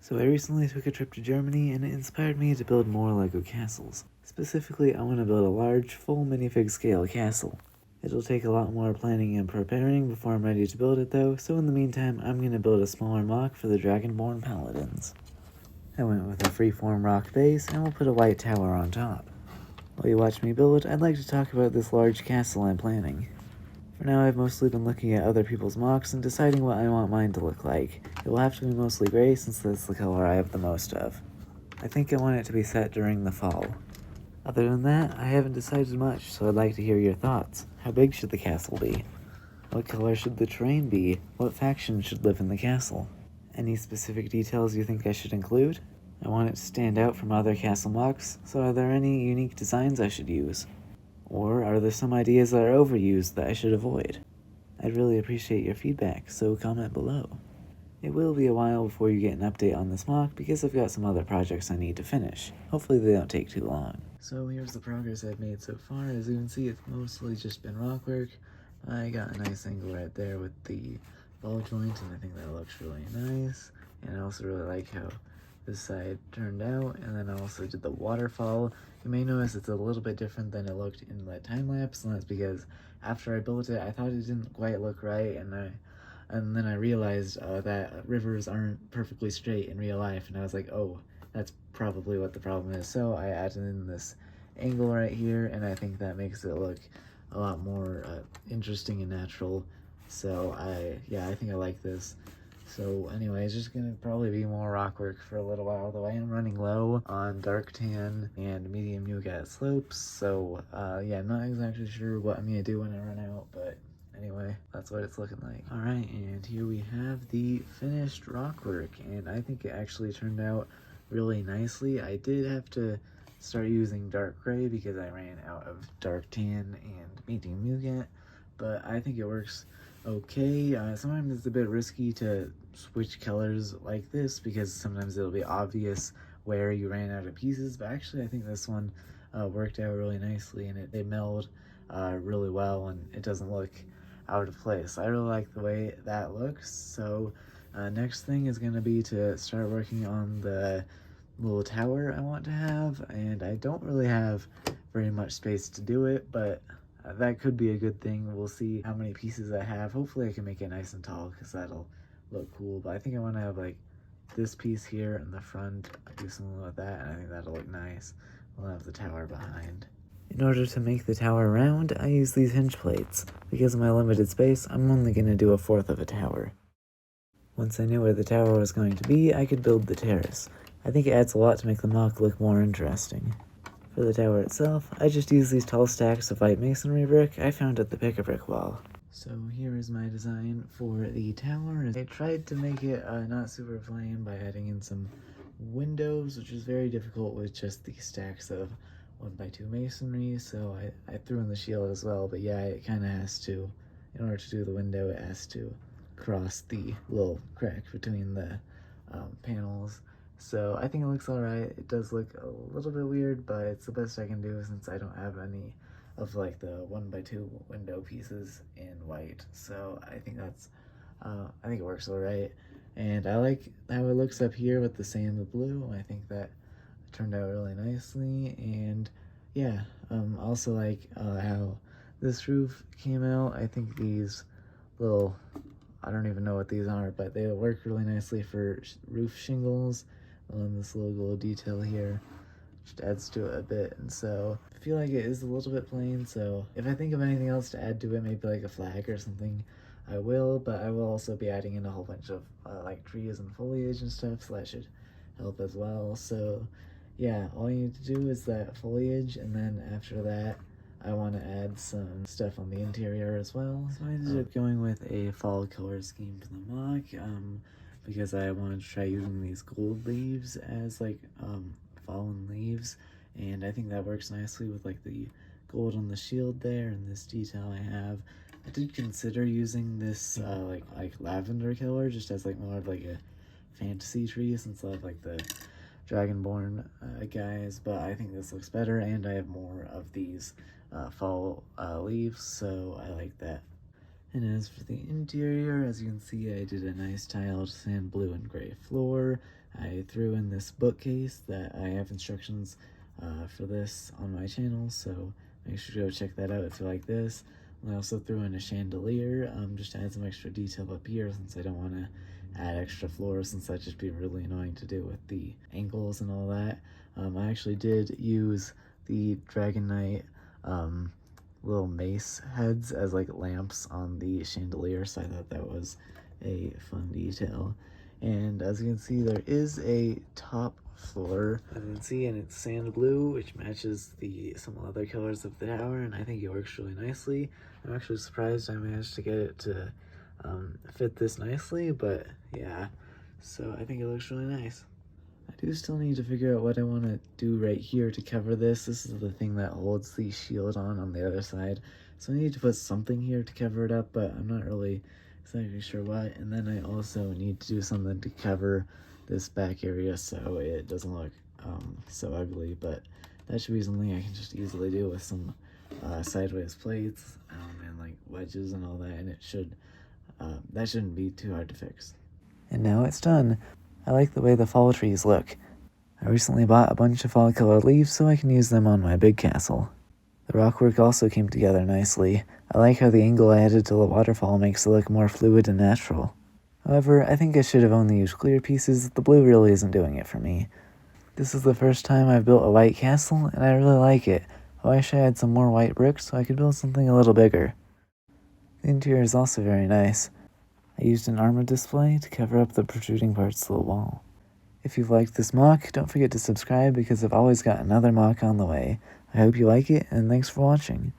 So I recently took a trip to Germany and it inspired me to build more LEGO castles. Specifically, I want to build a large, full minifig scale castle. It'll take a lot more planning and preparing before I'm ready to build it though, so in the meantime, I'm going to build a smaller MOC for the Dragonborn Paladins. I went with a freeform rock base and we'll put a white tower on top. While you watch me build, I'd like to talk about this large castle I'm planning. For now, I've mostly been looking at other people's MOCs and deciding what I want mine to look like. It will have to be mostly gray since that's the color I have the most of. I think I want it to be set during the fall. Other than that, I haven't decided much, so I'd like to hear your thoughts. How big should the castle be? What color should the terrain be? What faction should live in the castle? Any specific details you think I should include? I want it to stand out from other castle MOCs, so are there any unique designs I should use? Or are there some ideas that are overused that I should avoid? I'd really appreciate your feedback, so comment below. It will be a while before you get an update on this MOC because I've got some other projects I need to finish. Hopefully they don't take too long. So here's the progress I've made so far. As you can see, it's mostly just been rock work. I got a nice angle right there with the ball joint, and I think that looks really nice. And I also really like how this side turned out, and then I also did the waterfall. You may notice it's a little bit different than it looked in the time lapse, and that's because after I built it, I thought it didn't quite look right, and then I realized that rivers aren't perfectly straight in real life, and I was like, oh, that's probably what the problem is. So I added in this angle right here, and I think that makes it look a lot more interesting and natural. So I think I like this. So anyway, it's just gonna probably be more rock work for a little while, though I am running low on dark tan and medium nougat slopes. So yeah, I'm not exactly sure what I'm gonna do when I run out, but anyway, that's what it's looking like. All right, and here we have the finished rock work, and I think it actually turned out really nicely. I did have to start using dark gray because I ran out of dark tan and medium nougat, but I think it works okay. Sometimes it's a bit risky to switch colors like this because sometimes it'll be obvious where you ran out of pieces, but actually I think this one worked out really nicely, and they meld really well, and it doesn't look out of place. I really like the way that looks. So next thing is going to be to start working on the little tower I want to have, and I don't really have very much space to do it, but that could be a good thing. We'll see how many pieces I have. Hopefully I can make it nice and tall because that'll look cool, but I think I want to have like this piece here in the front, do something with that, and I think that'll look nice. We'll have the tower behind. In order to make the tower round, I use these hinge plates. Because of my limited space, I'm only going to do 1/4 of a tower. Once I knew where the tower was going to be, I could build the terrace. I think it adds a lot to make the MOC look more interesting. For the tower itself, I just use these tall stacks of white masonry brick I found at the pick-a-brick wall. So here is my design for the tower. I tried to make it not super plain by adding in some windows, which is very difficult with just these stacks of 1x2 masonry, so I threw in the shield as well, but yeah, it kind of has to, in order to do the window, it has to cross the little crack between the panels. So I think it looks alright. It does look a little bit weird, but it's the best I can do since I don't have any of like the 1x2 window pieces in white. So I think that's, I think it works alright. And I like how it looks up here with the sand blue. I think that turned out really nicely. And yeah, also like how this roof came out. I think these little, I don't even know what these are, but they work really nicely for roof shingles. And this little gold detail here just adds to it a bit, and so I feel like it is a little bit plain, so if I think of anything else to add to it, maybe like a flag or something, I will, but I will also be adding in a whole bunch of like trees and foliage and stuff, so that should help as well. So yeah, all you need to do is that foliage, and then after that I want to add some stuff on the interior as well. So I ended up going with a fall color scheme to the MOC, because I wanted to try using these gold leaves as like fallen leaves, and I think that works nicely with like the gold on the shield there and this detail I have. I did consider using this like lavender color just as like more of like a fantasy tree since I have like the Dragonborn guys, but I think this looks better, and I have more of these fall leaves, so I like that. And as for the interior, as you can see, I did a nice tiled sand blue and gray floor. I threw in this bookcase that I have instructions for this on my channel, so make sure to go check that out if you like this. And I also threw in a chandelier just to add some extra detail up here, since I don't want to add extra floors, since that'd just be really annoying to do with the angles and all that. I actually did use the Dragon Knight little mace heads as like lamps on the chandelier, so I thought that was a fun detail. And as you can see, there is a top floor, as you can see, and it's sand blue, which matches some other colors of the tower, and I think it works really nicely. I'm actually surprised I managed to get it to fit this nicely, but yeah, so I think it looks really nice. I do still need to figure out what I want to do right here to cover this. This is the thing that holds the shield on the other side, so I need to put something here to cover it up, but I'm not really exactly sure what. And then I also need to do something to cover this back area so it doesn't look so ugly, but that should be something I can just easily do with some sideways plates and like wedges and all that, and it should that shouldn't be too hard to fix. And now it's done. I like the way the fall trees look. I recently bought a bunch of fall colored leaves so I can use them on my big castle. The rockwork also came together nicely. I like how the angle I added to the waterfall makes it look more fluid and natural. However, I think I should have only used clear pieces. The blue really isn't doing it for me. This is the first time I've built a white castle, and I really like it. I wish I had some more white bricks so I could build something a little bigger. The interior is also very nice. I used an armor display to cover up the protruding parts of the wall. If you've liked this MOC, don't forget to subscribe because I've always got another MOC on the way. I hope you like it, and thanks for watching.